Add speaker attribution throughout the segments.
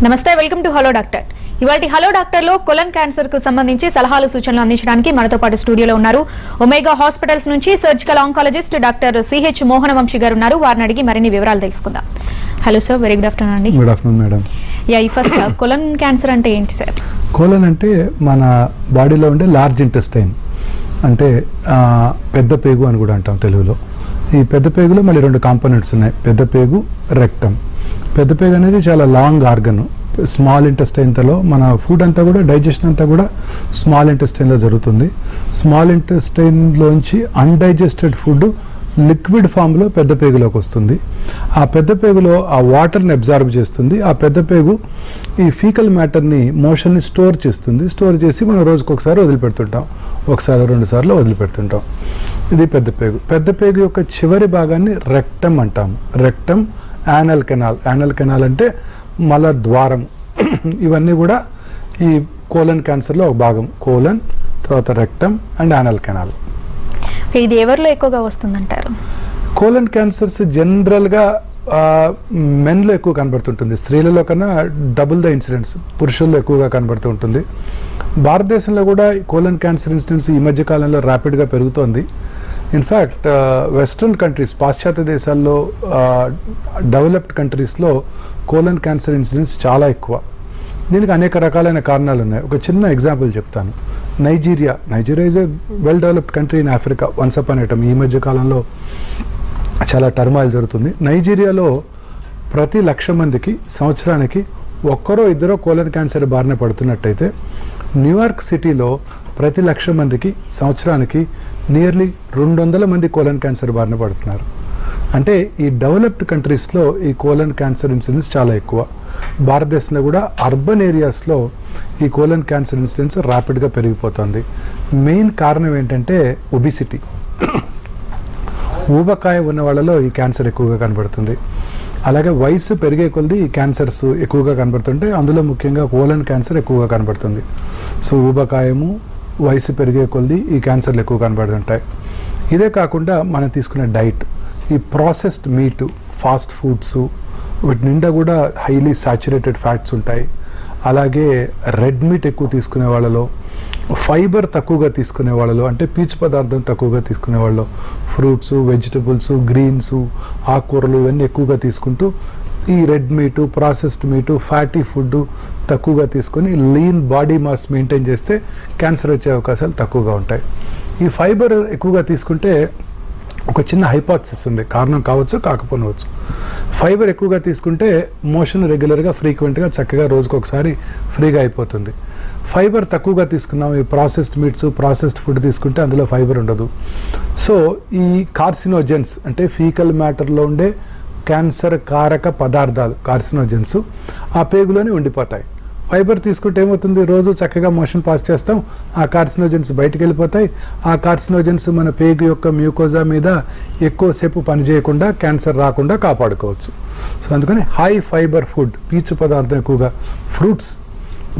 Speaker 1: నమస్తే, welcome to hello doctor. ఇవాళ hello doctor లో కొలన్ క్యాన్సర్ కు సంబంధించి సలహాలు సూచనలు అందించడానికి మనతో పాటు స్టూడియోలో ఉన్నారు ఒమేగా హాస్పిటల్స్ నుంచి surgical oncologist doctor CH Mohana Vamsi గారు ఉన్నారు. వారిని అడిగి మరిన్ని వివరాలు తెలుసుకుందాం. Hello sir, very good afternoon అండి.
Speaker 2: Good afternoon madam.
Speaker 1: ఈ ఫస్ట్ కొలన్ క్యాన్సర్ అంటే ఏంటి సార్?
Speaker 2: కోలన్ అంటే మన బాడీలో ఉండే లార్జ్ ఇంటెస్టైన్, అంటే పెద్ద పేగు అని కూడా అంటాం తెలుగులో. ఈ పెద్ద పేగులో మళ్ళీ రెండు కాంపోనెంట్స్ ఉన్నాయి, పెద్ద పేగు, రెక్టమ్. పెద్ద పేగు అనేది చాలా లాంగ్ ఆర్గన్. స్మాల్ ఇంటెస్టైన్తో మన ఫుడ్ అంతా కూడా, డైజెషన్ అంతా కూడా స్మాల్ ఇంటెస్టైన్లో జరుగుతుంది. స్మాల్ ఇంటెస్టైన్లోంచి అన్డైజెస్టెడ్ ఫుడ్ లిక్విడ్ ఫామ్లో పెద్ద పేగులోకి వస్తుంది. ఆ పెద్ద పేగులో ఆ వాటర్ని అబ్జార్బ్ చేస్తుంది. ఆ పెద్ద పేగు ఈ ఫీకల్ మ్యాటర్ని, మోషన్ని స్టోర్ చేస్తుంది. స్టోర్ చేసి మనం రోజుకు ఒకసారి వదిలిపెడుతుంటాం, ఒకసారి 2 సార్లు వదిలిపెడుతుంటాం. ఇది పెద్ద పేగు. పెద్ద పేగు యొక్క చివరి భాగాన్ని రెక్టమ్ అంటాము. Rectum, anal canal. Anal canal అంటే మల ద్వారం. ఇవన్నీ కూడా ఈ కోలన్ క్యాన్సర్లో ఒక భాగం. కోలన్, తర్వాత రెక్టమ్ అండ్ యానల్ కెనాల్.
Speaker 1: ఇది ఎవరిలో ఎక్కువగా వస్తుందంటారు?
Speaker 2: కోలన్ క్యాన్సర్స్ జనరల్గా మెన్లో ఎక్కువ కనబడుతుంటుంది. స్త్రీలలో కన్నా డబుల్ ద ఇన్సిడెంట్స్ పురుషుల్లో ఎక్కువగా కనబడుతూ ఉంటుంది. భారతదేశంలో కూడా కోలన్ క్యాన్సర్ ఇన్సిడెన్స్ ఈ మధ్య కాలంలో ర్యాపిడ్గా పెరుగుతోంది. ఇన్ఫ్యాక్ట్ వెస్ట్రన్ కంట్రీస్, పాశ్చాత్య దేశాల్లో, డెవలప్డ్ కంట్రీస్లో కోలన్ క్యాన్సర్ ఇన్సిడెన్స్ చాలా ఎక్కువ. దీనికి అనేక రకాలైన కారణాలు ఉన్నాయి. ఒక చిన్న ఎగ్జాంపుల్ చెప్తాను. Nigeria is a well developed country in Africa. Once upon A time, ఈ మధ్య కాలంలో చాలా టర్మాయిల్ జరుగుతుంది. నైజీరియాలో ప్రతి 1,00,000 మందికి సంవత్సరానికి ఒక్కరో ఇద్దరో కోలన్ క్యాన్సర్ బారిన పడుతున్నట్టయితే, న్యూయార్క్ సిటీలో ప్రతి 1,00,000 మందికి సంవత్సరానికి నియర్లీ 200 మంది కోలన్ క్యాన్సర్ బారిన పడుతున్నారు. అంటే ఈ డెవలప్డ్ కంట్రీస్లో ఈ కోలన్ క్యాన్సర్ ఇన్సిడెన్స్ చాలా ఎక్కువ. భారతదేశంలో కూడా అర్బన్ ఏరియాస్లో ఈ కోలన్ క్యాన్సర్ ఇన్సిడెన్స్ ర్యాపిడ్గా పెరిగిపోతుంది. మెయిన్ కారణం ఏంటంటే ఒబిసిటీ. ఊబకాయ ఉన్న వాళ్ళలో ఈ క్యాన్సర్ ఎక్కువగా కనబడుతుంది. అలాగే వయసు పెరిగే కొద్దీ ఈ క్యాన్సర్స్ ఎక్కువగా కనబడుతుంటే అందులో ముఖ్యంగా కోలన్ క్యాన్సర్ ఎక్కువగా కనబడుతుంది. సో ఊబకాయము, వయసు పెరిగే కొద్దీ ఈ క్యాన్సర్లు ఎక్కువ కనబడుతుంటాయి. ఇదే కాకుండా మనం తీసుకునే డైట్, ఈ ప్రాసెస్డ్ మీట్, ఫాస్ట్ ఫుడ్స్, వీటి నిండా కూడా హైలీ సాచురేటెడ్ ఫ్యాట్స్ ఉంటాయి. అలాగే రెడ్ మీట్ ఎక్కువ తీసుకునే వాళ్ళలో, ఫైబర్ తక్కువగా తీసుకునే వాళ్ళలో, అంటే పీచు పదార్థం తక్కువగా తీసుకునే వాళ్ళు, ఫ్రూట్స్, వెజిటబుల్స్, గ్రీన్స్, ఆకుకూరలు ఇవన్నీ ఎక్కువగా తీసుకుంటూ ఈ red meat, processed meat, fatty food తక్కువగా తీసుకొని లీన్ బాడీ మాస్ మెయింటైన్ చేస్తే క్యాన్సర్ వచ్చే అవకాశాలు తక్కువగా ఉంటాయి. ఈ ఫైబర్ ఎక్కువగా తీసుకుంటే ఒక చిన్న హైపోథసిస్ ఉంది, కారణం కావచ్చు కాకపోవచ్చు. ఫైబర్ ఎక్కువగా తీసుకుంటే మోషన్ రెగ్యులర్గా, ఫ్రీక్వెంట్గా, చక్కగా రోజుకు ఒకసారి ఫ్రీగా అయిపోతుంది. ఫైబర్ తక్కువగా తీసుకున్నాం, ఈ ప్రాసెస్డ్ మీట్స్, ప్రాసెస్డ్ ఫుడ్ తీసుకుంటే అందులో ఫైబర్ ఉండదు. సో ఈ కార్సినోజెన్స్ అంటే ఫీకల్ మ్యాటర్లో ఉండే క్యాన్సర్ కారక పదార్థాలు, కార్సినోజెన్స్ ఆ పేగులోనే ఉండిపోతాయి. ఫైబర్ తీసుకుంటే ఏమవుతుంది, రోజు చక్కగా మోషన్ పాస్ చేస్తాం, ఆ కార్సినోజెన్స్ బయటికి వెళ్ళిపోతాయి. ఆ కార్సినోజెన్స్ మన పేగు యొక్క మ్యూకోజా మీద ఎక్కువసేపు పనిచేయకుండా, క్యాన్సర్ రాకుండా కాపాడుకోవచ్చు. సో అందుకని హై ఫైబర్ ఫుడ్, పీచు పదార్థం ఎక్కువగా, ఫ్రూట్స్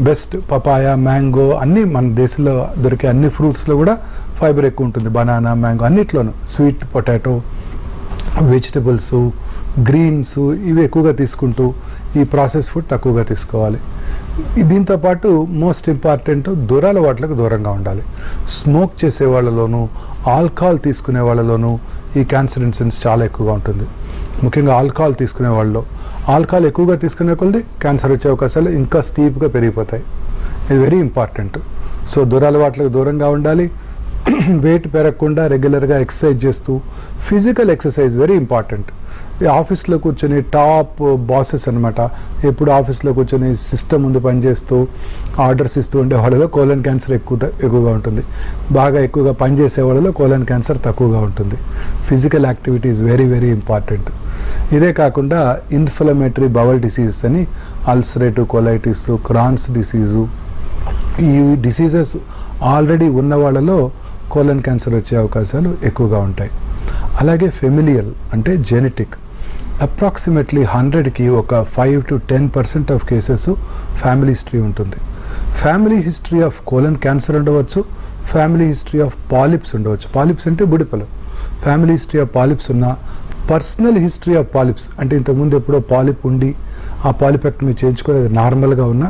Speaker 2: బెస్ట్. పపాయ, మ్యాంగో, అన్నీ మన దేశంలో దొరికే అన్ని ఫ్రూట్స్లో కూడా ఫైబర్ ఎక్కువ ఉంటుంది. బనానా, మ్యాంగో అన్నిట్లోనూ. స్వీట్ పొటాటో, వెజిటబుల్స్, గ్రీన్స్ ఇవి ఎక్కువగా తీసుకుంటూ ఈ ప్రాసెస్ ఫుడ్ తక్కువగా తీసుకోవాలి. దీంతోపాటు మోస్ట్ ఇంపార్టెంట్, దురలవాట్లకు దూరంగా ఉండాలి. స్మోక్ చేసే వాళ్ళలోనూ, ఆల్కహాల్ తీసుకునే వాళ్ళలోనూ ఈ క్యాన్సర్ ఇన్సిడెన్స్ చాలా ఎక్కువగా ఉంటుంది. ముఖ్యంగా ఆల్కహాల్ తీసుకునే వాళ్ళలో, ఆల్కహాల్ ఎక్కువగా తీసుకునే కొద్దీ క్యాన్సర్ వచ్చే అవకాశాలు ఇంకా స్టీప్గా పెరిగిపోతాయి. ఇది వెరీ ఇంపార్టెంట్. సో దురలవాట్లకు దూరంగా ఉండాలి. వెయిట్ పెరగకుండా రెగ్యులర్గా ఎక్సర్సైజ్ చేస్తూ, ఫిజికల్ ఎక్సర్సైజ్ వెరీ ఇంపార్టెంట్. ఆఫీస్లో కూర్చొని టాప్ బాసెస్ అనమాట, ఎప్పుడు ఆఫీస్లో కూర్చొని సిస్టమ్ ముందు పనిచేస్తూ ఆర్డర్స్ ఇస్తూ ఉండే వాళ్ళలో కోలన్ క్యాన్సర్ ఎక్కువగా ఉంటుంది. బాగా ఎక్కువగా పనిచేసే వాళ్ళలో కోలన్ క్యాన్సర్ తక్కువగా ఉంటుంది. Physical activity is very very important. ఇదే కాకుండా ఇన్ఫ్లమేటరీ బవల్ డిసీజెస్ అని, అల్సరేటివ్ కొలైటిస్, క్రాన్స్ డిసీజు, ఈ డిసీజెస్ ఆల్రెడీ ఉన్న వాళ్ళలో కోలన్ క్యాన్సర్ వచ్చే అవకాశాలు ఎక్కువగా ఉంటాయి. అలాగే ఫెమిలియల్ అంటే జెనెటిక్, అప్రాక్సిమేట్లీ 100కి ఒక 5 to 10% of cases family history ఉంటుంది. Family history of colon cancer ఉండవచ్చు, ఫ్యామిలీ హిస్టరీ ఆఫ్ పాలిప్స్ ఉండవచ్చు. పాలిప్స్ అంటే బుడిపలు. ఫ్యామిలీ హిస్టరీ ఆఫ్ పాలిప్స్ ఉన్న, పర్సనల్ హిస్టరీ ఆఫ్ పాలిప్స్ అంటే ఇంతకుముందు ఎప్పుడో పాలిప్ ఉండి ఆ పాలిపెక్టమీ చేయించుకొని అది నార్మల్గా ఉన్నా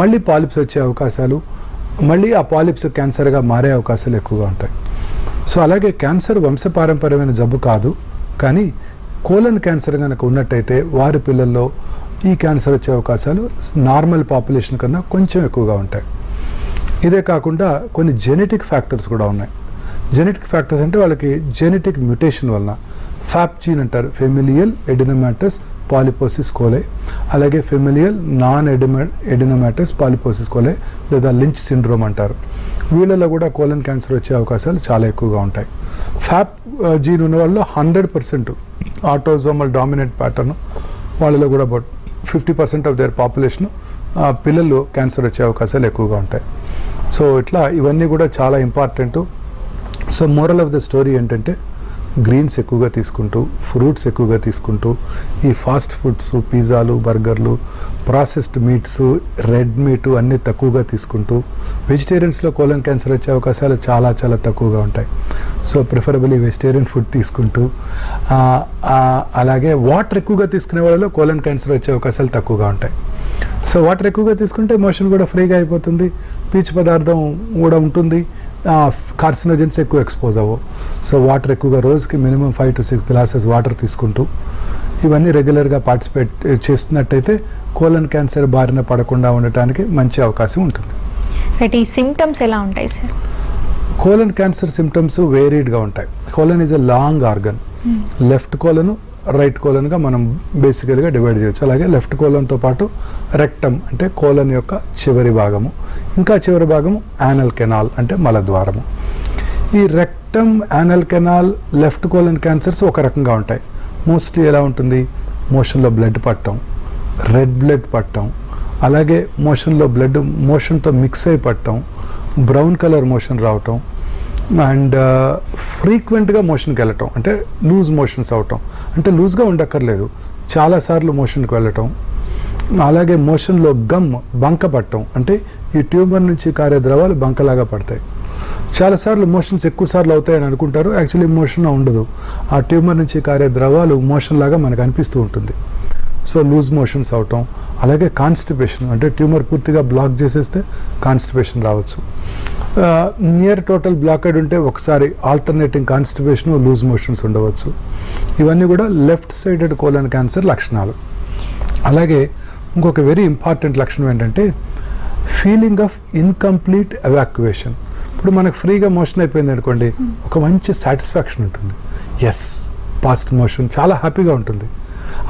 Speaker 2: మళ్ళీ పాలిప్స్ వచ్చే అవకాశాలు, మళ్ళీ ఆ పాలిప్స్ క్యాన్సర్గా మారే అవకాశాలు ఎక్కువగా ఉంటాయి. సో అలాగే క్యాన్సర్ వంశపారంపర్యమైన జబ్బు కాదు, కానీ కోలన్ క్యాన్సర్ కనుక ఉన్నట్టయితే వారి పిల్లల్లో ఈ క్యాన్సర్ వచ్చే అవకాశాలు నార్మల్ పాపులేషన్ కన్నా కొంచెం ఎక్కువగా ఉంటాయి. ఇదే కాకుండా కొన్ని జెనెటిక్ ఫ్యాక్టర్స్ కూడా ఉన్నాయి. జెనెటిక్ ఫ్యాక్టర్స్ అంటే వాళ్ళకి జెనెటిక్ మ్యుటేషన్ వలన ఫ్యాప్ జీన్ అంటారు, ఫెమిలియల్ ఎడినోమాటస్ పాలిపోసిస్ కోలే, అలాగే ఫెమిలియల్ నాన్ ఎడినోమాటస్ పాలిపోసిస్ కోలే లేదా లించ్ సిండ్రోమ్ అంటారు. వీళ్ళలో కూడా కోలన్ క్యాన్సర్ వచ్చే అవకాశాలు చాలా ఎక్కువగా ఉంటాయి. ఫ్యాప్ జీన్ ఉన్న వాళ్ళు 100% ఆటోజోమల్ డామినెంట్ ప్యాటర్న్, వాళ్ళలో కూడా అబౌట్ 50% ఆఫ్ దేర్ పాపులేషన్ పిల్లలు క్యాన్సర్ వచ్చే అవకాశాలు ఎక్కువగా ఉంటాయి. సో ఇట్లా ఇవన్నీ కూడా చాలా important. So moral of the story ఏంటంటే గ్రీన్స్ ఎక్కువగా తీసుకుంటూ, ఫ్రూట్స్ ఎక్కువగా తీసుకుంటూ, ఈ ఫాస్ట్ ఫుడ్స్, పిజ్జాలు, బర్గర్లు, ప్రాసెస్డ్ మీట్స్, రెడ్ మీటు అన్నీ తక్కువగా తీసుకుంటూ, వెజిటేరియన్స్లో కోలన్ క్యాన్సర్ వచ్చే అవకాశాలు చాలా చాలా తక్కువగా ఉంటాయి. సో ప్రిఫరబుల్లీ వెజిటేరియన్ ఫుడ్ తీసుకుంటూ, అలాగే వాటర్ ఎక్కువగా తీసుకునే వాళ్ళలో కోలన్ క్యాన్సర్ వచ్చే అవకాశాలు తక్కువగా ఉంటాయి. సో వాటర్ ఎక్కువగా తీసుకుంటే మోషన్ కూడా ఫ్రీగా అయిపోతుంది, పీచు పదార్థం కూడా ఉంటుంది, కార్సినోజన్స్ ఎక్కువ ఎక్స్పోజ్ అవ్వవు. సో వాటర్ ఎక్కువగా రోజుకి మినిమం 5 to 6 గ్లాసెస్ వాటర్ తీసుకుంటూ ఇవన్నీ రెగ్యులర్గా పార్టిసిపేట్ చేస్తున్నట్టయితే కోలన్ క్యాన్సర్ బారిన పడకుండా ఉండటానికి మంచి అవకాశం ఉంటుంది.
Speaker 1: రైట్, ఈ సిమ్టమ్స్ ఎలా ఉంటాయి సార్?
Speaker 2: కోలన్ క్యాన్సర్ సిమ్టమ్స్ వేరీడ్గా ఉంటాయి. Colon is a long organ. Left colon, right కోలన్గా మనం బేసికల్గా డివైడ్ చేయొచ్చు. అలాగే లెఫ్ట్ కోలన్తో పాటు రెక్టమ్ అంటే కోలన్ యొక్క చివరి భాగము, ఇంకా చివరి భాగము యానల్ కెనాల్ అంటే మలద్వారము. ఈ rectum, anal canal, left colon cancers ఒక రకంగా ఉంటాయి. మోస్ట్లీ ఎలా ఉంటుంది, మోషన్లో బ్లడ్ పట్టడం, రెడ్ బ్లడ్ పట్టడం, అలాగే మోషన్లో బ్లడ్ మోషన్తో మిక్స్ అయి పట్టడం, బ్రౌన్ కలర్ మోషన్ రావటం, అండ్ ఫ్రీక్వెంట్గా మోషన్కి వెళ్ళటం అంటే లూజ్ మోషన్స్ అవటం, అంటే లూజ్గా ఉండక్కర్లేదు, చాలాసార్లు మోషన్కి వెళ్ళటం, అలాగే మోషన్లో బంక పట్టడం అంటే ఈ ట్యూమర్ నుంచి కారే ద్రవాలు బంకలాగా పడతాయి. చాలాసార్లు మోషన్స్ ఎక్కువసార్లు అవుతాయని అనుకుంటారు, యాక్చువల్లీ మోషన్ ఉండదు, ఆ ట్యూమర్ నుంచి కారే ద్రవాలు మోషన్ లాగా మనకు అనిపిస్తూ ఉంటుంది. సో లూజ్ మోషన్స్ అవటం, అలాగే కాన్స్టిపేషన్ అంటే ట్యూమర్ పూర్తిగా బ్లాక్ చేసేస్తే కాన్స్టిపేషన్ రావచ్చు. నియర్ టోటల్ బ్లాకెడ్ ఉంటే ఒకసారి ఆల్టర్నేటింగ్ కాన్స్టిపేషన్, లూజ్ మోషన్స్ ఉండవచ్చు. ఇవన్నీ కూడా లెఫ్ట్ సైడెడ్ కోలన్ క్యాన్సర్ లక్షణాలు. అలాగే ఇంకొక వెరీ ఇంపార్టెంట్ లక్షణం ఏంటంటే ఫీలింగ్ ఆఫ్ ఇన్కంప్లీట్ ఎవాక్యుయేషన్. ఇప్పుడు మనకు ఫ్రీగా మోషన్ అయిపోయింది అనుకోండి, ఒక మంచి సాటిస్ఫాక్షన్ ఉంటుంది, ఎస్ పాస్ట్ మోషన్, చాలా హ్యాపీగా ఉంటుంది.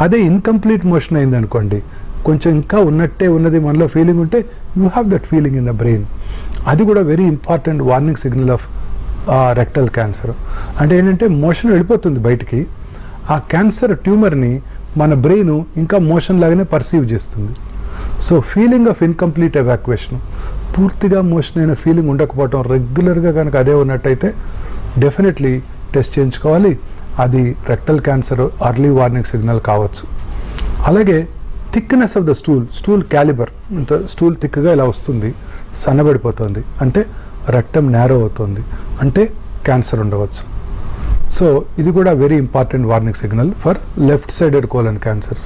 Speaker 2: అదే ఇన్కంప్లీట్ మోషన్ అయింది అనుకోండి, కొంచెం ఇంకా ఉన్నట్టే ఉన్నది మనలో ఫీలింగ్ ఉంటే you have that feeling in the brain. అది కూడా very important warning signal off rectal cancer. అంటే ఏంటంటే మోషన్ వెళ్ళిపోతుంది బయటికి, ఆ క్యాన్సర్ ట్యూమర్ని మన బ్రెయిన్ ఇంకా మోషన్ లాగానే పర్సీవ్ చేస్తుంది. So feeling of incomplete evacuation, పూర్తిగా మోషన్ అయిన ఫీలింగ్ ఉండకపోవటం, రెగ్యులర్గా కనుక అదే ఉన్నట్టయితే డెఫినెట్లీ టెస్ట్ చేయించుకోవాలి. అది rectal cancer early warning signal కావచ్చు. అలాగే thickness of the stool calibre, stool థిక్గా ఇలా వస్తుంది, సన్నబడిపోతుంది అంటే రెక్టమ్ నేరో అవుతుంది, అంటే క్యాన్సర్ ఉండవచ్చు. సో ఇది కూడా very important warning signal for left sided colon cancers.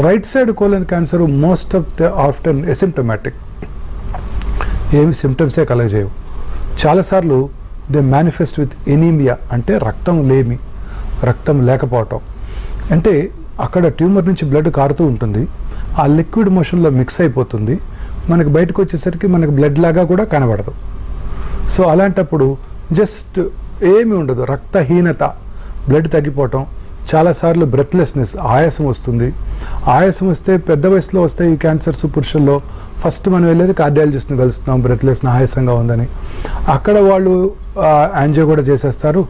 Speaker 2: Right side colon cancer most of the often asymptomatic, ఏమి సిమ్టమ్సే కలగజేయవు. చాలాసార్లు దే మేనిఫెస్ట్ విత్ ఎనీమియా అంటే రక్తం లేమి, రక్తం లేకపోవటం. అంటే అక్కడ ట్యూమర్ నుంచి బ్లడ్ కారుతూ ఉంటుంది, ఆ లిక్విడ్ మోషన్లో మిక్స్ అయిపోతుంది, మనకు బయటకు వచ్చేసరికి మనకు బ్లడ్ లాగా కూడా కనబడదు. సో అలాంటప్పుడు జస్ట్ ఏమి ఉండదు, రక్తహీనత, బ్లడ్ తగ్గిపోవటం, చాలాసార్లు బ్రెత్లెస్నెస్, ఆయాసం వస్తుంది. ఆయాసం వస్తే పెద్ద వయసులో వస్తాయి ఈ క్యాన్సర్స్ పురుషుల్లో. ఫస్ట్ మనం వెళ్ళేది కార్డియాలజిస్ట్ని కలుస్తున్నాం, బ్రెత్లెస్ ఆయాసంగా ఉందని. అక్కడ వాళ్ళు యాంజియో కూడా చేసేస్తారు,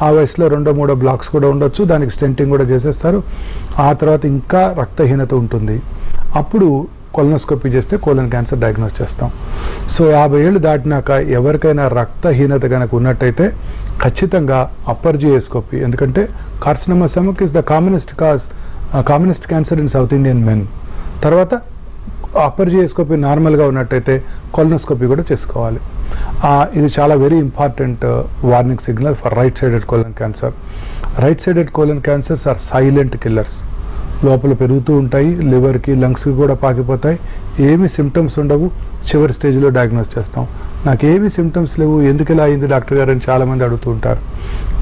Speaker 2: ఆ వయసులో 2-3 బ్లాక్స్ కూడా ఉండొచ్చు, దానికి స్టెంటింగ్ కూడా చేసేస్తారు. ఆ తర్వాత ఇంకా రక్తహీనత ఉంటుంది, అప్పుడు కొలనోస్కోపీ చేస్తే కోలన్ క్యాన్సర్ డయాగ్నోస్ చేస్తాం. సో 50 ఏళ్ళు దాటినాక ఎవరికైనా రక్తహీనత కనుక ఉన్నట్టయితే ఖచ్చితంగా అప్పర్ జియోస్కోపీ, ఎందుకంటే carcinoma stomach is the commonest cancer in south Indian men. తర్వాత అప్పర్ జియోస్కోపీ నార్మల్గా ఉన్నట్టయితే కొలనోస్కోపీ కూడా చేసుకోవాలి. ఇది చాలా very important warning signal for right sided colon cancer. Right sided colon cancers are silent killers. లోపల పెరుగుతూ ఉంటాయి, లివర్కి లంగ్స్కి కూడా పాకిపోతాయి, ఏమి సిమ్టమ్స్ ఉండవు. చివరి స్టేజ్లో డయాగ్నోస్ చేస్తాం. నాకు ఏమి సిమ్టమ్స్ లేవు, ఎందుకు ఇలా అయింది డాక్టర్ గారు అని చాలామంది అడుగుతూ ఉంటారు.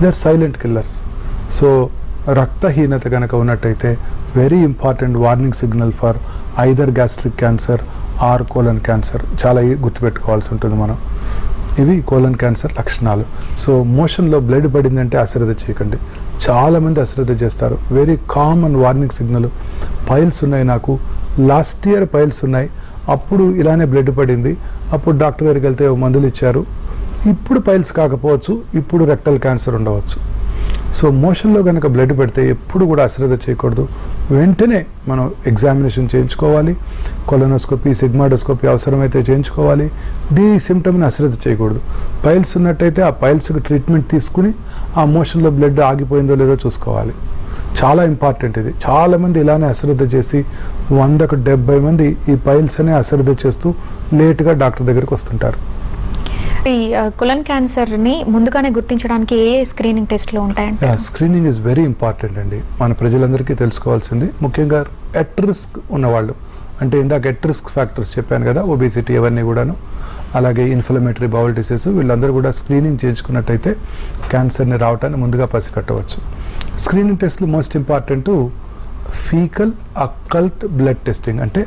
Speaker 2: They are silent killers. So రక్తహీనత కనుక ఉన్నట్టయితే very important warning signal for either gastric cancer or colon cancer. చాలా గుర్తుపెట్టుకోవాల్సి ఉంటుంది మనం. ఇవి కోలన్ క్యాన్సర్ లక్షణాలు. సో మోషన్లో బ్లడ్ పడిందంటే అశ్రద్ధ చేయకండి. చాలామంది అశ్రద్ధ చేస్తారు. Very common warning signal. Piles ఉన్నాయి, నాకు లాస్ట్ ఇయర్ పైల్స్ ఉన్నాయి, అప్పుడు ఇలానే బ్లడ్ పడింది, అప్పుడు డాక్టర్ దగ్గరికి వెళ్తే మందులు ఇచ్చారు, ఇప్పుడు పైల్స్ కాకపోవచ్చు, ఇప్పుడు రెక్టల్ క్యాన్సర్ ఉండవచ్చు. సో మోషన్లో కనుక బ్లడ్ పెడితే ఎప్పుడు కూడా అశ్రద్ధ చేయకూడదు. వెంటనే మనం ఎగ్జామినేషన్ చేయించుకోవాలి. కొలనోస్కోపీ, సిగ్మాడోస్కోపీ అవసరమైతే చేయించుకోవాలి. దీని సిమ్టమ్ని అశ్రద్ధ చేయకూడదు. పైల్స్ ఉన్నట్టయితే ఆ పైల్స్కి ట్రీట్మెంట్ తీసుకుని ఆ మోషన్లో బ్లడ్ ఆగిపోయిందో లేదో చూసుకోవాలి. చాలా ఇంపార్టెంట్ ఇది. చాలామంది ఇలానే అశ్రద్ధ చేసి 100కు 70 మంది ఈ పైల్స్ అనే అశ్రద్ధ చేస్తూ లేట్గా డాక్టర్ దగ్గరికి వస్తుంటారు.
Speaker 1: ఈ కొలన్ క్యాన్సర్ ని ముందుగానే గుర్తించడానికి ఏ స్క్రీనింగ్ టెస్ట్లు ఉంటాయంటే?
Speaker 2: స్క్రీనింగ్ ఇస్ వెరీ ఇంపార్టెంట్ అండి. మన ప్రజలందరికీ తెలుసుకోవాల్సింది, ముఖ్యంగా ఎట్ రిస్క్ ఉన్నవాళ్ళు, అంటే ఇందాక ఎట్ రిస్క్ ఫ్యాక్టర్స్ చెప్పాను కదా, ఒబేసిటీ అవన్నీ కూడాను, అలాగే ఇన్ఫ్లమేటరీ బౌల్ డిసీజ్, వీళ్ళందరూ కూడా స్క్రీనింగ్ చేయించుకున్నట్టయితే క్యాన్సర్ని రావటాన్ని ముందుగా పసిగట్టవచ్చు. స్క్రీనింగ్ టెస్ట్లు most important faecal occult blood testing, అంటే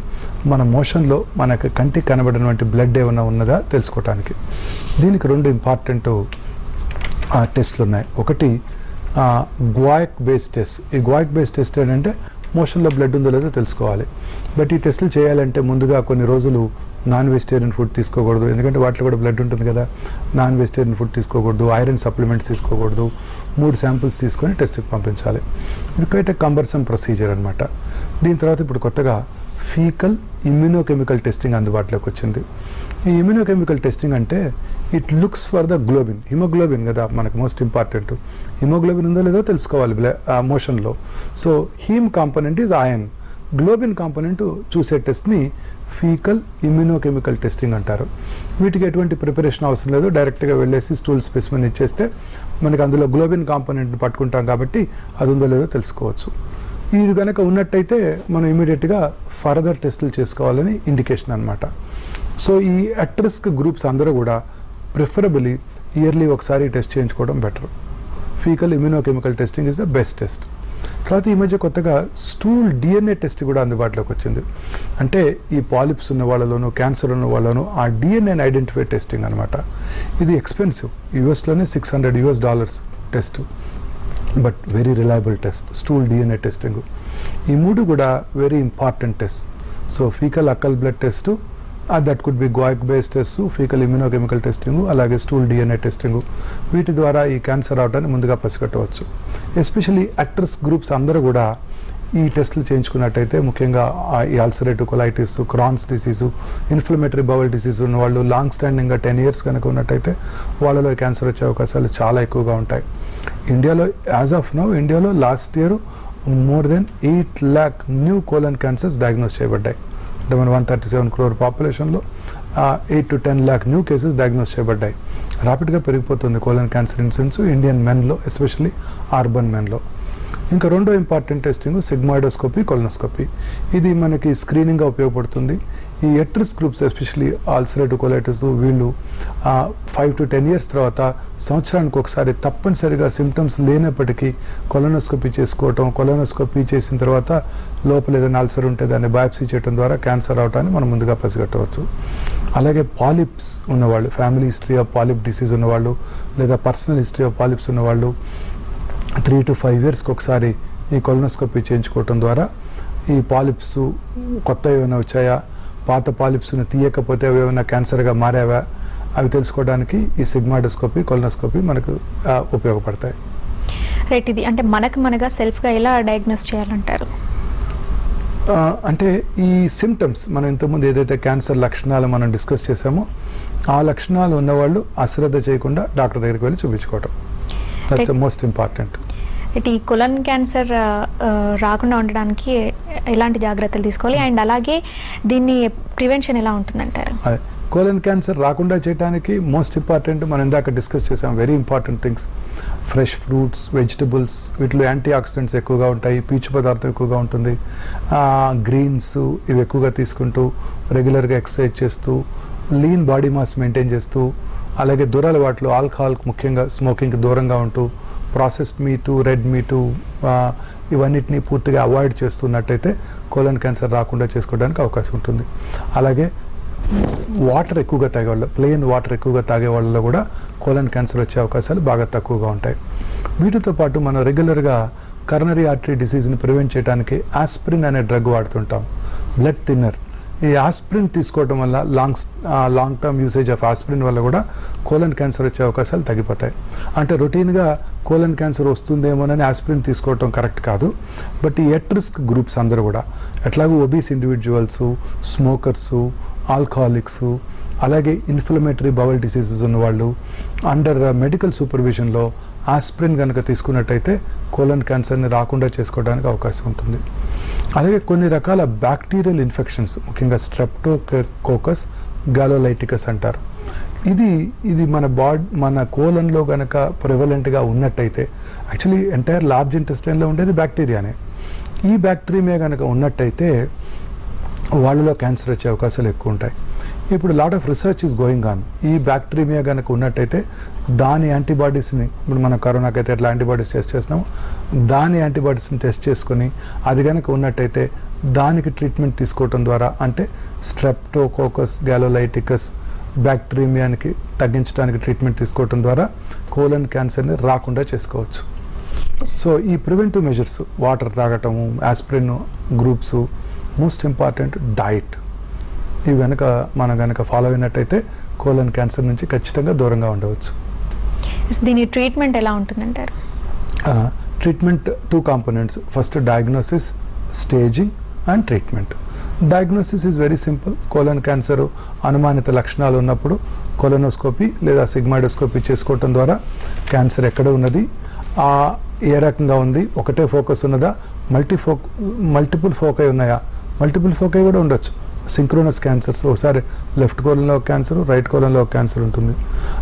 Speaker 2: మన మోషన్లో మనకు కంటికి కనబడినటువంటి బ్లడ్ ఏమైనా ఉన్నదా తెలుసుకోవటానికి. దీనికి 2 ఇంపార్టెంట్ టెస్ట్లు ఉన్నాయి. ఒకటి గ్వాయిక్ బేస్డ్ టెస్ట్. ఈ గ్వాయిక్ బేస్డ్ టెస్ట్ ఏంటంటే మోషన్లో బ్లడ్ ఉందో లేదో తెలుసుకోవాలి. బట్ ఈ టెస్టులు చేయాలంటే ముందుగా కొన్ని రోజులు నాన్ వెజిటేరియన్ ఫుడ్ తీసుకోకూడదు, ఎందుకంటే వాటిలో కూడా బ్లడ్ ఉంటుంది కదా. నాన్ వెజిటేరియన్ ఫుడ్ తీసుకోకూడదు, ఐరన్ సప్లిమెంట్స్ తీసుకోకూడదు. 3 శాంపుల్స్ తీసుకొని టెస్ట్కి పంపించాలి. ఇది క్వైట్ కంబర్సమ్ ప్రొసీజర్ అనమాట. దీని తర్వాత ఇప్పుడు కొత్తగా ఫీకల్ ఇమ్యూనోకెమికల్ టెస్టింగ్ అందుబాటులోకి వచ్చింది. ఈ ఇమ్యూనోకెమికల్ టెస్టింగ్ అంటే it looks for the globin, haemoglobin కదా మనకు మోస్ట్ ఇంపార్టెంట్. హిమోగ్లోబిన్ ఉందో లేదో తెలుసుకోవాలి మోషన్లో. So haem component is iron, globin component చూసే టెస్ట్ని ఫీకల్ ఇమ్యూనోకెమికల్ టెస్టింగ్ అంటారు. వీటికి ఎటువంటి ప్రిపరేషన్ అవసరం లేదు, డైరెక్ట్గా వెళ్ళేసి స్టూల్ స్పెసిమెన్ ఇచ్చేస్తే మనకి అందులో గ్లోబిన్ కాంపోనెంట్ని పట్టుకుంటాం కాబట్టి అది ఉందో లేదో తెలుసుకోవచ్చు. ఇది కనుక ఉన్నట్టయితే మనం ఇమీడియట్గా ఫర్దర్ టెస్టులు చేసుకోవాలని ఇండికేషన్ అనమాట. సో ఈ అట్ రిస్క్ గ్రూప్స్ అందరూ కూడా ప్రిఫరబుల్లీ ఇయర్లీ ఒకసారి టెస్ట్ చేయించుకోవడం better. Faecal immunochemical testing is the best test. తర్వాత ఈ మధ్య కొత్తగా స్టూల్ DNA టెస్ట్ కూడా అందుబాటులోకి వచ్చింది. అంటే ఈ పాలిప్స్ ఉన్న వాళ్ళలోనూ క్యాన్సర్ ఉన్న వాళ్ళను ఆ DNAని ఐడెంటిఫై టెస్టింగ్ అనమాట. ఇది ఎక్స్పెన్సివ్, యూఎస్లోనే $600 test, but very reliable test stool DNA testing. ఈ 3 కూడా very important test. So faecal occult blood test, that could be guaiac based test, faecal immunochemical testing, అలాగే స్టూల్ DNA టెస్టింగ్. వీటి ద్వారా ఈ cancer రావడాన్ని ముందుగా పసిగట్టవచ్చు. ఎస్పెషలీ యాక్టర్స్ గ్రూప్స్ అందరూ కూడా ఈ టెస్టులు చేయించుకున్నట్టయితే, ముఖ్యంగా ఈ ulcerative colitis, Crohn's disease, inflammatory bowel disease ఉన్న వాళ్ళు లాంగ్ స్టాండింగ్గా 10 years కనుక ఉన్నట్టయితే వాళ్ళలో క్యాన్సర్ వచ్చే అవకాశాలు చాలా ఎక్కువగా ఉంటాయి. ఇండియాలో యాజ్ ఆఫ్ నౌ ఇండియాలో last year more than 8 lakh new colon cancers diagnose చేయబడ్డాయి. అంటే మన 137 crore పాపులేషన్లో 8 to 10 lakh new cases diagnose చేయబడ్డాయి. ర్యాపిడ్గా పెరిగిపోతుంది కోలన్ క్యాన్సర్ ఇన్సిడెన్స్ ఇండియన్ మెన్లో, ఎస్పెషల్లీ అర్బన్ మెన్లో. ఇంకా 2వ ఇంపార్టెంట్ టెస్టింగ్ సిగ్మాయిడోస్కోపీ, కొలనోస్కోపీ. ఇది మనకి స్క్రీనింగ్గా ఉపయోగపడుతుంది. ఈ at risk groups especially ulcerative colitis వీళ్ళు 5 to 10 years తర్వాత సంవత్సరానికి ఒకసారి తప్పనిసరిగా సిమ్టమ్స్ లేనప్పటికీ కొలనోస్కోపీ చేసుకోవటం, కొలనోస్కోపీ చేసిన తర్వాత లోపల ఏదైనా అల్సర్ ఉంటే దాన్ని బయాప్సీ చేయడం ద్వారా క్యాన్సర్ అవటాన్ని మనం ముందుగా పసిగట్టవచ్చు. అలాగే పాలిప్స్ ఉన్నవాళ్ళు, family history of polyp disease ఉన్నవాళ్ళు, లేదా పర్సనల్ హిస్టరీ ఆఫ్ పాలిప్స్ ఉన్నవాళ్ళు 3 to 5 years ఒకసారి ఈ కొలనోస్కోపీ చేయించుకోవటం ద్వారా ఈ పాలిప్స్ కొత్త ఏమైనా వచ్చాయా, పాత పాలిప్స్ను తీయకపోతే అవి ఏమైనా క్యాన్సర్గా మారావా, అవి తెలుసుకోవడానికి ఈ సిగ్మాడోస్కోపీ, కొలనోస్కోపీ మనకు ఉపయోగపడతాయి.
Speaker 1: రైట్. ఇది అంటే మనగా సెల్ఫ్గా ఎలా డయాగ్నోస్ చేయాలంటారు?
Speaker 2: అంటే ఈ సిమ్టమ్స్ మనం ఇంతకుముందు ఏదైతే క్యాన్సర్ లక్షణాలు మనం డిస్కస్ చేసామో ఆ లక్షణాలు ఉన్నవాళ్ళు అశ్రద్ధ చేయకుండా డాక్టర్ దగ్గరికి వెళ్ళి చూపించుకోవటం, దట్స్ మోస్ట్ ఇంపార్టెంట్.
Speaker 1: ఈ కొలన్ క్యాన్సర్ రాకుండా ఉండడానికి ఎలాంటి జాగ్రత్తలు తీసుకోవాలి, అండ్ అలాగే దీన్ని ప్రివెన్షన్ ఎలా ఉంటుందంటారు?
Speaker 2: కోలన్ క్యాన్సర్ రాకుండా చేయడానికి మోస్ట్ ఇంపార్టెంట్ మనం ఇందాక డిస్కస్ చేసాం, very important things. Fresh fruits, vegetables, వీటిలో యాంటీ ఆక్సిడెంట్స్ ఎక్కువగా ఉంటాయి, పీచు పదార్థం ఎక్కువగా ఉంటుంది. గ్రీన్స్ ఇవి ఎక్కువగా తీసుకుంటూ, రెగ్యులర్గా ఎక్సర్సైజ్ చేస్తూ, లీన్ బాడీ మాస్ మెయింటైన్ చేస్తూ, అలాగే దురలవాట్లు ఆల్కహాల్ ముఖ్యంగా స్మోకింగ్కి దూరంగా ఉంటూ, ప్రాసెస్డ్ మీటు, రెడ్ మీటు ఇవన్నిటిని పూర్తిగా అవాయిడ్ చేస్తున్నట్టయితే కోలన్ క్యాన్సర్ రాకుండా చేసుకోవడానికి అవకాశం ఉంటుంది. అలాగే వాటర్ ఎక్కువగా తాగేవాళ్ళు, ప్లెయిన్ వాటర్ ఎక్కువగా తాగే వాళ్ళలో కూడా కోలన్ క్యాన్సర్ వచ్చే అవకాశాలు బాగా తక్కువగా ఉంటాయి. వీటితో పాటు మనం రెగ్యులర్గా కరోనరీ ఆర్టరీ డిసీజ్ని ప్రివెంట్ చేయడానికి ఆస్పిరిన్ అనే డ్రగ్ వాడుతుంటాం, బ్లడ్ థిన్నర్. ఈ ఆస్పిరిన్ తీసుకోవడం వల్ల long term usage of aspirin వల్ల కూడా కోలన్ క్యాన్సర్ వచ్చే అవకాశాలు తగ్గిపోతాయి. అంటే రొటీన్గా కోలన్ క్యాన్సర్ వస్తుందేమోనని ఆస్పిరిన్ తీసుకోవటం కరెక్ట్ కాదు. బట్ ఈ ఎట్ రిస్క్ గ్రూప్స్ అందరూ కూడా, ఎట్లాగో ఒబీస్ ఇండివిజువల్స్, స్మోకర్సు, ఆల్కహాలిక్స్, అలాగే ఇన్ఫ్లమేటరీ బవల్ డిసీజెస్ ఉన్నవాళ్ళు అండర్ మెడికల్ సూపర్విజన్లో ఆస్పిరిన్ కనుక తీసుకున్నట్టయితే కోలన్ క్యాన్సర్ని రాకుండా చేసుకోవడానికి అవకాశం ఉంటుంది. అలాగే కొన్ని రకాల బ్యాక్టీరియల్ ఇన్ఫెక్షన్స్, ముఖ్యంగా స్ట్రెప్టోకోకస్ గాలోలైటికస్ అంటారు. ఇది మన కోలన్లో కనుక ప్రివలెంట్గా ఉన్నట్టయితే, యాక్చువల్లీ ఎంటైర్ లార్జ్ ఇంటెస్టైన్లో ఉండేది బ్యాక్టీరియానే. ఈ బ్యాక్టీరియా కనుక ఉన్నట్టయితే వాళ్ళలో క్యాన్సర్ వచ్చే అవకాశాలు ఎక్కువ ఉంటాయి. ఇప్పుడు lot of research is going on. ఈ బ్యాక్టీరియా కనుక ఉన్నట్టయితే దాని యాంటీబాడీస్ని, ఇప్పుడు మనం కరోనాకైతే ఎట్లా యాంటీబాడీస్ టెస్ట్ చేస్తున్నామో దాని యాంటీబాడీస్ని టెస్ట్ చేసుకొని అది కనుక ఉన్నట్టయితే దానికి ట్రీట్మెంట్ తీసుకోవటం ద్వారా, అంటే స్ట్రెప్టోకోకస్ గాలోలైటికస్ బ్యాక్టీరియానికి తగ్గించడానికి ట్రీట్మెంట్ తీసుకోవటం ద్వారా కోలన్ క్యాన్సర్ని రాకుండా చేసుకోవచ్చు. సో ఈ ప్రివెంటివ్ మెజర్స్, వాటర్ తాగటము, aspirin groups, most important diet, ఇవి మనం ఫాలో అయినట్టయితే కోలన్ క్యాన్సర్ నుంచి ఖచ్చితంగా దూరంగా ఉండవచ్చు.
Speaker 1: దీని ట్రీట్మెంట్ ఎలా ఉంటుందంటారు?
Speaker 2: Treatment 2 components. First diagnosis, staging and treatment. Diagnosis is very simple. Colon cancer అనుమానిత లక్షణాలు ఉన్నప్పుడు కొలనోస్కోపీ లేదా సిగ్మాయిడోస్కోపీ చేసుకోవటం ద్వారా క్యాన్సర్ ఎక్కడ ఉన్నది, ఏ రకంగా ఉంది, ఒకటే ఫోకస్ ఉన్నదా, మల్టిపుల్ ఫోకై ఉన్నాయా, మల్టిపుల్ ఫోకై కూడా ఉండొచ్చు. సింక్రోనస్ క్యాన్సర్స్, ఒకసారి లెఫ్ట్ కోలన్లో క్యాన్సర్, రైట్ కోలన్లో క్యాన్సర్ ఉంటుంది.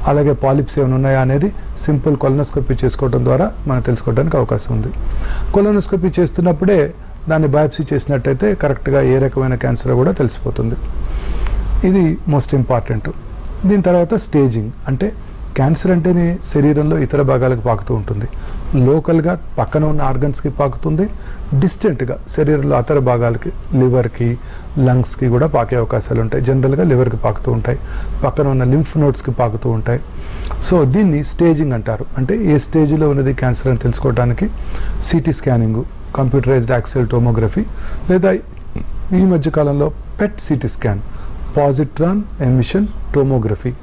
Speaker 2: అలాగే పాలిప్స్ ఏమైనా ఉన్నాయా అనేది సింపుల్ కొలనోస్కోపీ చేసుకోవడం ద్వారా మనం తెలుసుకోవడానికి అవకాశం ఉంది. కొలనోస్కోపీ చేస్తున్నప్పుడే దాన్ని బయాప్సీ చేసినట్టయితే కరెక్ట్గా ఏ రకమైన క్యాన్సర్ కూడా తెలిసిపోతుంది. ఇది మోస్ట్ ఇంపార్టెంట్. దీని తర్వాత స్టేజింగ్, అంటే క్యాన్సర్ అంటేనే శరీరంలో ఇతర భాగాలకు పాకుతూ ఉంటుంది. లోకల్గా పక్కన ఉన్న ఆర్గన్స్కి పాకుతుంది, డిస్టెంట్గా శరీరంలో ఇతర భాగాలకి, లివర్కి, లంగ్స్కి కూడా పాకే అవకాశాలు ఉంటాయి. జనరల్గా లివర్కి పాకుతూ ఉంటాయి, పక్కన ఉన్న లింఫ్ నోడ్స్కి పాకుతూ ఉంటాయి. సో దీన్ని స్టేజింగ్ అంటారు. అంటే ఏ స్టేజ్లో ఉన్నది క్యాన్సర్ అని తెలుసుకోవడానికి CT scanning, computerised axial tomography, లేదా ఈ మధ్యకాలంలో PET CT scan, positron emission tomography.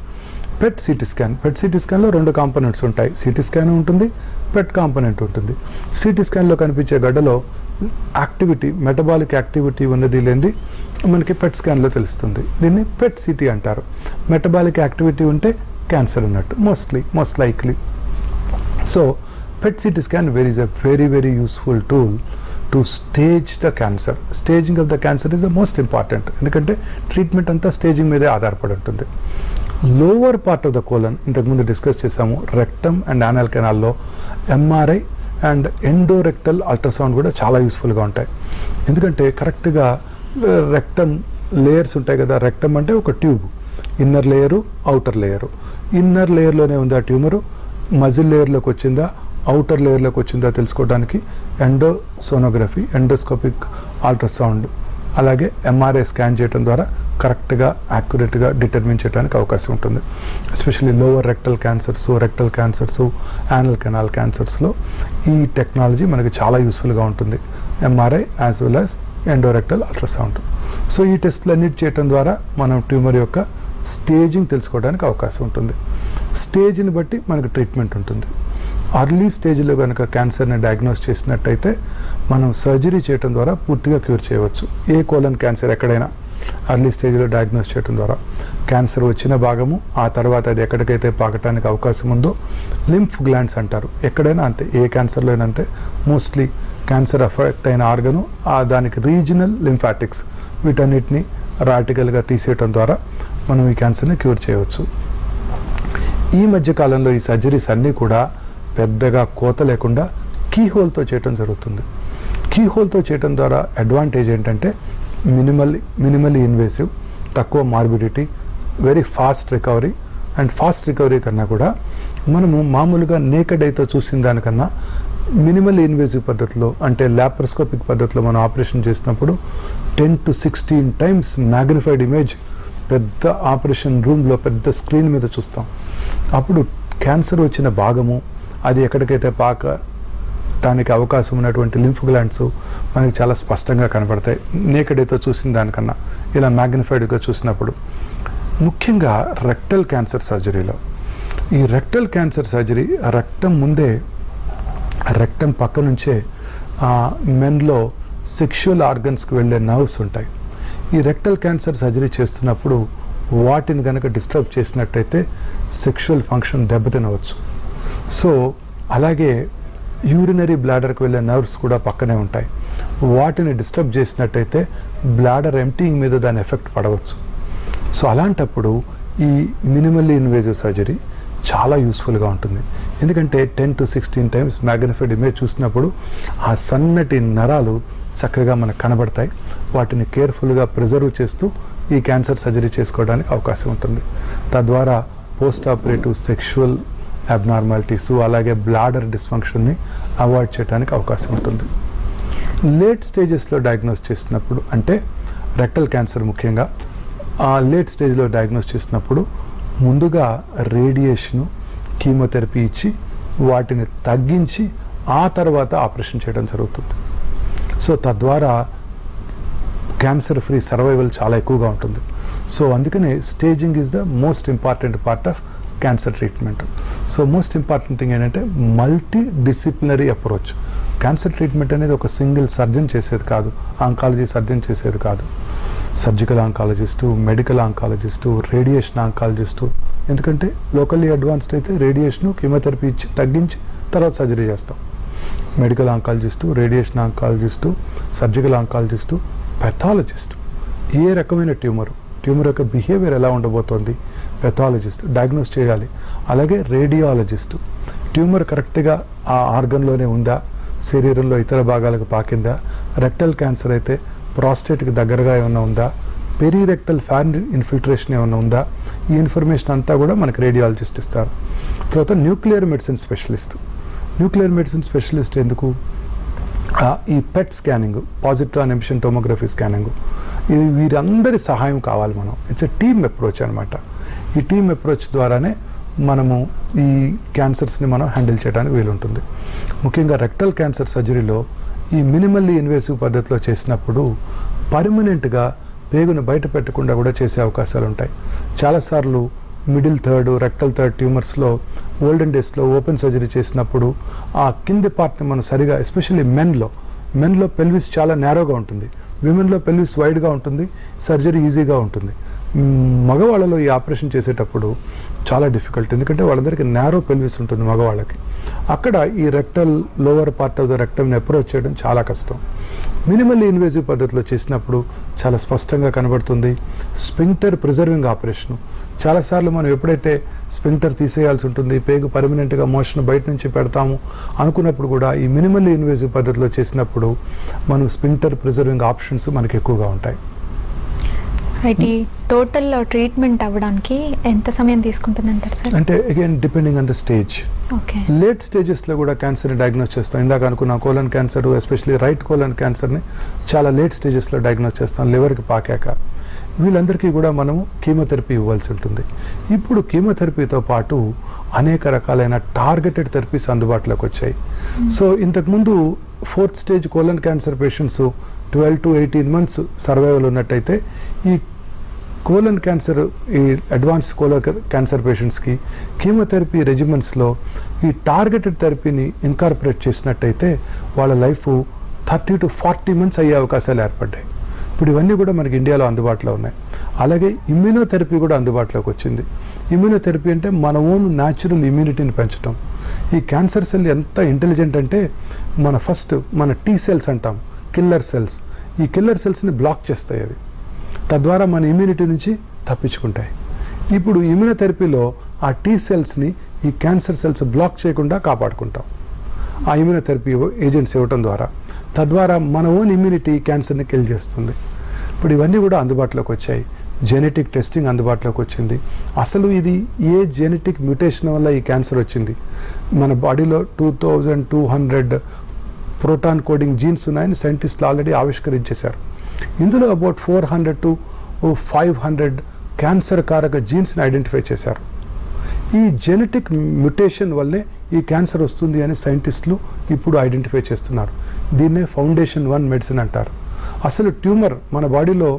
Speaker 2: PET CT స్కాన్లో 2 కాంపోనెంట్స్ ఉంటాయి. సిటీ స్కాన్ ఉంటుంది, పెట్ కాంపోనెంట్ ఉంటుంది. సిటీ స్కాన్లో కనిపించే గడ్డలో యాక్టివిటీ, మెటబాలిక్ యాక్టివిటీ ఉన్నది లేనిది మనకి పెట్ స్కాన్లో తెలుస్తుంది. దీన్ని పెట్ సిటీ అంటారు. మెటబాలిక్ యాక్టివిటీ ఉంటే క్యాన్సర్ ఉన్నట్టు most likely. So PET CT scan is a very useful tool to stage the cancer. Staging of the cancer is the most important. ఎందుకంటే treatment అంతా స్టేజింగ్ మీదే ఆధారపడి ఉంటుంది. Lower part of the colon ఇంతకుముందు discuss చేసాము. Rectum and anal కెనాల్లో MRI and endorectal ultrasound కూడా చాలా యూస్ఫుల్గా ఉంటాయి. ఎందుకంటే కరెక్ట్గా రెక్టమ్ లేయర్స్ ఉంటాయి కదా. రెక్టమ్ అంటే ఒక tube, inner layer, outer layer. Inner లేయర్లోనే ఉంది ఆ ట్యూమరు, మజిల్ లేయర్లోకి వచ్చిందా, అవుటర్ లేయర్లోకి వచ్చిందా తెలుసుకోవడానికి ఎండోసోనోగ్రఫీ, ఎండోస్కోపిక్ అల్ట్రాసౌండ్, అలాగే ఎంఆర్ఐ స్కాన్ చేయడం ద్వారా కరెక్ట్గా యాక్యురేట్గా డిటర్మిన్ చేయడానికి అవకాశం ఉంటుంది. Especially lower rectal cancers, anal canal క్యాన్సర్స్లో ఈ టెక్నాలజీ మనకి చాలా యూస్ఫుల్గా ఉంటుంది. MRI as well as endorectal ultrasound. So ఈ టెస్టులన్నిటి చేయడం ద్వారా మనం ట్యూమర్ యొక్క స్టేజింగ్ తెలుసుకోవడానికి అవకాశం ఉంటుంది. స్టేజ్ని బట్టి మనకు ట్రీట్మెంట్ ఉంటుంది. అర్లీ స్టేజ్లో కనుక క్యాన్సర్ని డయాగ్నోస్ చేసినట్టయితే మనం సర్జరీ చేయడం ద్వారా పూర్తిగా క్యూర్ చేయవచ్చు. ఏ కోలన్ క్యాన్సర్ ఎక్కడైనా అర్లీ స్టేజ్లో డయాగ్నోస్ చేయడం ద్వారా క్యాన్సర్ వచ్చిన భాగము, ఆ తర్వాత అది ఎక్కడికైతే పాకటానికి అవకాశం ఉందో లింఫ్ గ్లాండ్స్ అంటారు. ఎక్కడైనా అంతే, ఏ క్యాన్సర్లో అయినా అంతే. మోస్ట్లీ క్యాన్సర్ అఫెక్ట్ అయిన ఆర్గను దానికి రీజనల్ లింఫాటిక్స్, వీటన్నిటిని రాడికల్గా తీసేయటం ద్వారా మనం ఈ క్యాన్సర్ని క్యూర్ చేయవచ్చు. ఈ మధ్య కాలంలో ఈ సర్జరీస్ అన్నీ కూడా పెద్దగా కోత లేకుండా కీహోల్తో చేయటం జరుగుతుంది. కీహోల్తో చేయటం ద్వారా అడ్వాంటేజ్ ఏంటంటే మినిమల్లీ ఇన్వేసివ్, తక్కువ morbidity, very fast recovery. And fast recovery కన్నా కూడా మనము మామూలుగా నేకెడ్ ఐతో చూసిన దానికన్నా మినిమల్ ఇన్వేసివ్ పద్ధతిలో అంటే ల్యాప్రోస్కోపిక్ పద్ధతిలో మనం ఆపరేషన్ చేసినప్పుడు 10 to 16 times మ్యాగ్నిఫైడ్ ఇమేజ్ పెద్ద ఆపరేషన్ రూమ్లో పెద్ద స్క్రీన్ మీద చూస్తాం. అప్పుడు క్యాన్సర్ వచ్చిన భాగము, అది ఎక్కడికైతే పాకటానికి అవకాశం ఉన్నటువంటి లింఫ్ గ్లాండ్స్ మనకి చాలా స్పష్టంగా కనబడతాయి నేకెడ్ ఐతో చూసిన దానికన్నా ఇలా మ్యాగ్నిఫైడ్గా చూసినప్పుడు. ముఖ్యంగా రెక్టల్ క్యాన్సర్ సర్జరీలో ఈ రెక్టల్ క్యాన్సర్ సర్జరీ రెక్టం పక్క నుంచే మెన్లో సెక్షువల్ ఆర్గన్స్కి వెళ్ళే నర్వ్స్ ఉంటాయి. ఈ రెక్టల్ క్యాన్సర్ సర్జరీ చేస్తున్నప్పుడు వాటిని కనుక డిస్టర్బ్ చేసినట్టయితే సెక్షువల్ ఫంక్షన్ దెబ్బతినవచ్చు. సో అలాగే యూరినరీ బ్లాడర్కి వెళ్ళే నర్వ్స్ కూడా పక్కనే ఉంటాయి. వాటిని డిస్టర్బ్ చేసినట్టయితే బ్లాడర్ ఎంప్టీయింగ్ మీద దాని ఎఫెక్ట్ పడవచ్చు. సో అలాంటప్పుడు ఈ మినిమల్లీ ఇన్వేజివ్ సర్జరీ చాలా యూస్ఫుల్గా ఉంటుంది. ఎందుకంటే 10 to 16 times మ్యాగ్నిఫైడ్ ఇమేజ్ చూసినప్పుడు ఆ సన్నటి నరాలు చక్కగా మనకు కనబడతాయి. వాటిని కేర్ఫుల్గా ప్రిజర్వ్ చేస్తూ ఈ క్యాన్సర్ సర్జరీ చేసుకోవడానికి అవకాశం ఉంటుంది. తద్వారా పోస్ట్ ఆపరేటివ్ సెక్షువల్ అబ్నార్మాలిటీస్ అలాగే బ్లాడర్ డిస్ఫంక్షన్ని అవాయిడ్ చేయడానికి అవకాశం ఉంటుంది. లేట్ స్టేజెస్లో డయాగ్నోస్ చేసినప్పుడు అంటే రెక్టల్ క్యాన్సర్ ముఖ్యంగా ఆ లేట్ స్టేజ్లో డయాగ్నోస్ చేసినప్పుడు ముందుగా రేడియేషను కీమోథెరపీ ఇచ్చి వాటిని తగ్గించి ఆ తర్వాత ఆపరేషన్ చేయడం జరుగుతుంది. సో తద్వారా క్యాన్సర్ ఫ్రీ సర్వైవల్ చాలా ఎక్కువగా ఉంటుంది. సో అందుకనే staging is the most important part of cancer treatment. So most important thing ఏంటంటే multidisciplinary approach. Cancer treatment అనేది ఒక సింగిల్ సర్జన్ చేసేది కాదు, ఆంకాలజీ సర్జన్ చేసేది కాదు. Surgical oncologist, medical oncologist, radiation oncologist. ఎందుకంటే లోకల్లీ అడ్వాన్స్డ్ అయితే రేడియేషను కీమోథెరపీ ఇచ్చి తగ్గించి తర్వాత సర్జరీ చేస్తాం. Medical oncologist, radiation oncologist, surgical oncologist, pathologist, ఏ రకమైన ట్యూమర్ యొక్క బిహేవియర్ ఎలా ఉండబోతోంది పెథాలజిస్ట్ డయాగ్నోస్ చేయాలి. అలాగే రేడియాలజిస్టు, ట్యూమర్ కరెక్ట్గా ఆ ఆర్గన్లోనే ఉందా, శరీరంలో ఇతర భాగాలకు పాకిందా, రెక్టల్ క్యాన్సర్ అయితే ప్రాస్టేట్కి దగ్గరగా ఏమైనా ఉందా, పెరీరెక్టల్ ఫ్యాన్ ఇన్ఫిల్ట్రేషన్ ఏమైనా ఉందా, ఈ ఇన్ఫర్మేషన్ అంతా కూడా మనకు రేడియాలజిస్ట్ ఇస్తారు. తర్వాత న్యూక్లియర్ మెడిసిన్ స్పెషలిస్ట్ ఎందుకు, ఈ PET scanning, positron emission tomography scanning, ఇది వీరందరి సహాయం కావాలి. మనం ఇట్స్ ఎ టీమ్ అప్రోచ్ అనమాట. ఈ టీమ్ అప్రోచ్ ద్వారానే మనము ఈ క్యాన్సర్స్ని మనం హ్యాండిల్ చేయడానికి వీలుంటుంది. ముఖ్యంగా రెక్టల్ క్యాన్సర్ సర్జరీలో ఈ మినిమల్లీ ఇన్వేసివ్ పద్ధతిలో చేసినప్పుడు పర్మనెంట్గా పేగును బయట పెట్టకుండా కూడా చేసే అవకాశాలు ఉంటాయి. చాలాసార్లు మిడిల్ థర్డ్, రెక్టల్ థర్డ్ ట్యూమర్స్లో ఓల్డెన్ డేస్లో ఓపెన్ సర్జరీ చేసినప్పుడు ఆ కింది పార్ట్ని మనం సరిగా, ఎస్పెషల్లీ మెన్లో పెల్విస్ చాలా నేరోగా ఉంటుంది, విమెన్లో పెల్విస్ వైడ్గా ఉంటుంది, సర్జరీ ఈజీగా ఉంటుంది. మగవాళ్ళలో ఈ ఆపరేషన్ చేసేటప్పుడు చాలా డిఫికల్ట్, ఎందుకంటే వాళ్ళందరికీ నేరో పెల్విస్ ఉంటుంది మగవాళ్ళకి. అక్కడ ఈ rectal lower part of the రెక్టమ్ని అప్రోచ్ చేయడం చాలా కష్టం. మినిమల్లీ ఇన్వేజివ్ పద్ధతిలో చేసినప్పుడు చాలా స్పష్టంగా కనబడుతుంది. స్పింక్టర్ ప్రిజర్వింగ్ ఆపరేషను, చాలాసార్లు మనం ఎప్పుడైతే స్పింక్టర్ తీసేయాల్సి ఉంటుంది, పేగు పర్మనెంట్గా మోషన్ బయట నుంచి పెడతాము అనుకున్నప్పుడు కూడా ఈ మినిమల్లీ ఇన్వేజివ్ పద్ధతిలో చేసినప్పుడు మనం స్పింక్టర్ ప్రిజర్వింగ్ ఆప్షన్స్ మనకి ఎక్కువగా ఉంటాయి.
Speaker 1: రైట్. ఈ టోటల్ ట్రీట్మెంట్ అవ్వడానికి ఎంత సమయం తీసుకుంటుంది అంటారు సార్?
Speaker 2: అంటే again depending on the stage.
Speaker 1: Okay.
Speaker 2: Late స్టేజెస్లో కూడా క్యాన్సర్ని డయాగ్నోస్ చేస్తాం. ఇందాక అనుకున్న colon cancer, especially right colon క్యాన్సర్ని చాలా లేట్ స్టేజెస్లో డయాగ్నోస్ చేస్తాం, లివర్కి పాకాక. వీళ్ళందరికీ కూడా మనము కీమోథెరపీ ఇవ్వాల్సి ఉంటుంది. ఇప్పుడు కీమోథెరపీతో పాటు అనేక రకాలైన టార్గెటెడ్ థెరపీస్ అందుబాటులోకి వచ్చాయి. సో ఇంతకుముందు 4th stage colon cancer patients 12 to 18 months survival ఉన్నట్టయితే ఈ కోలన్ క్యాన్సర్, ఈ అడ్వాన్స్డ్ కోలన్ క్యాన్సర్ పేషెంట్స్కి కీమోథెరపీ రెజిమెన్స్లో ఈ టార్గెటెడ్ థెరపీని ఇన్కార్పొరేట్ చేసినట్టయితే వాళ్ళ లైఫ్ 30 to 40 months అయ్యే అవకాశాలు ఏర్పడ్డాయి. ఇప్పుడు ఇవన్నీ కూడా మనకి ఇండియాలో అందుబాటులో ఉన్నాయి. అలాగే ఇమ్యూనోథెరపీ కూడా అందుబాటులోకి వచ్చింది. ఇమ్యూనోథెరపీ అంటే మన ఓన్ న్యాచురల్ ఇమ్యూనిటీని పెంచడం. ఈ క్యాన్సర్ సెల్ ఎంత ఇంటెలిజెంట్ అంటే మన టీ సెల్స్ అంటాం, కిల్లర్ సెల్స్, ఈ కిల్లర్ సెల్స్ని బ్లాక్ చేస్తాయి. అవి తద్వారా మన ఇమ్యూనిటీ నుంచి తప్పించుకుంటాయి. ఇప్పుడు ఇమ్యూనోథెరపీలో ఆ టీ సెల్స్ని ఈ క్యాన్సర్ సెల్స్ బ్లాక్ చేయకుండా కాపాడుకుంటాం ఆ ఇమ్యూనోథెరపీ ఏజెంట్స్ ఇవ్వటం ద్వారా. తద్వారా మన ఓన్ ఇమ్యూనిటీ క్యాన్సర్ని కిల్ చేస్తుంది. ఇప్పుడు ఇవన్నీ కూడా అందుబాటులోకి వచ్చాయి. జెనెటిక్ టెస్టింగ్ అందుబాటులోకి వచ్చింది. అసలు ఇది ఏ జెనెటిక్ మ్యూటేషన్ వల్ల ఈ క్యాన్సర్ వచ్చింది, మన బాడీలో 2200 ప్రోటాన్ కోడింగ్ జీన్స్ ఉన్నాయని సైంటిస్టులు ఆల్రెడీ ఆవిష్కరించేశారు. ఇందులో అబౌట్ 400 to 500 క్యాన్సర్ కారక జీన్స్ని ఐడెంటిఫై చేశారు. ఈ జెనెటిక్ మ్యుటేషన్ వల్లే ఈ క్యాన్సర్ వస్తుంది అని సైంటిస్టులు ఇప్పుడు ఐడెంటిఫై చేస్తున్నారు. దీన్నే ఫౌండేషన్ 1 మెడిసిన్ అంటారు. అసలు ట్యూమర్ మన బాడీలో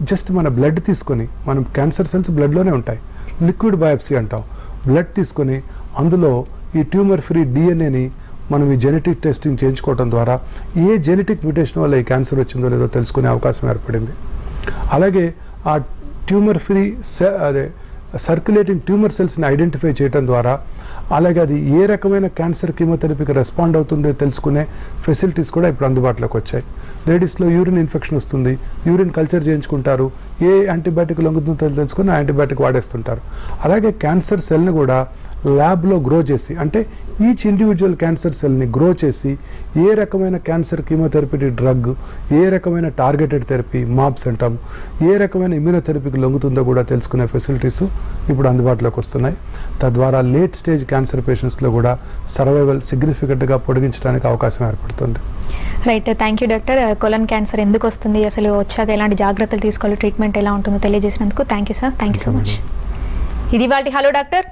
Speaker 2: జస్ట్ మన బ్లడ్ తీసుకొని, మనం క్యాన్సర్ సెల్స్ బ్లడ్లోనే ఉంటాయి, లిక్విడ్ బయాప్సీ అంటాం, బ్లడ్ తీసుకొని అందులో ఈ ట్యూమర్ ఫ్రీ డిఎన్ఏని మనం ఈ జెనెటిక్ టెస్టింగ్ చేయించుకోవడం ద్వారా ఏ జెనెటిక్ మ్యుటేషన్ వల్ల ఈ క్యాన్సర్ వచ్చిందో లేదో తెలుసుకునే అవకాశం ఏర్పడింది. అలాగే ఆ ట్యూమర్ ఫ్రీ సర్క్యులేటింగ్ ట్యూమర్ సెల్స్ని ఐడెంటిఫై చేయడం ద్వారా, అలాగే అది ఏ రకమైన క్యాన్సర్ కీమోథెరపీకి రెస్పాండ్ అవుతుందో తెలుసుకునే ఫెసిలిటీస్ కూడా ఇప్పుడు అందుబాటులోకి వచ్చాయి. లేడీస్లో యూరిన్ ఇన్ఫెక్షన్ వస్తుంది, యూరిన్ కల్చర్ చేయించుకుంటారు, ఏ యాంటీబయాటిక్ లొంగుతుందో తెలుసుకుని యాంటీబయాటిక్ వాడేస్తుంటారు. అలాగే క్యాన్సర్ సెల్ని కూడా ల్యాబ్లో గ్రో చేసి, అంటే ఈచ్ ఇండివిజువల్ క్యాన్సర్ సెల్ని గ్రో చేసి ఏ రకమైన క్యాన్సర్ కీమోథెరపీ డ్రగ్, ఏ రకమైన టార్గెటెడ్ థెరపీ మాబ్స్ అంటాం, ఏ రకమైన ఇమ్యూనోథెరపీకి లొంగుతుందో కూడా తెలుసుకునే ఫెసిలిటీస్ ఇప్పుడు అందుబాటులోకి వస్తున్నాయి. తద్వారా లేట్ స్టేజ్ క్యాన్సర్ పేషెంట్స్లో కూడా సర్వైవల్ సిగ్నిఫికెంట్గా పొడిగించడానికి అవకాశం ఏర్పడుతుంది.
Speaker 1: Right, thank you doctor. Colon cancer ఎందుకు వస్తుంది, అసలు వచ్చాక ఎలాంటి జాగ్రత్తలు తీసుకోవాలి, ట్రీట్మెంట్ ఎలా ఉంటుందో తెలియజేసినందుకు thank you sir. Thank you so much. ఇది వాటి హలో డాక్టర్.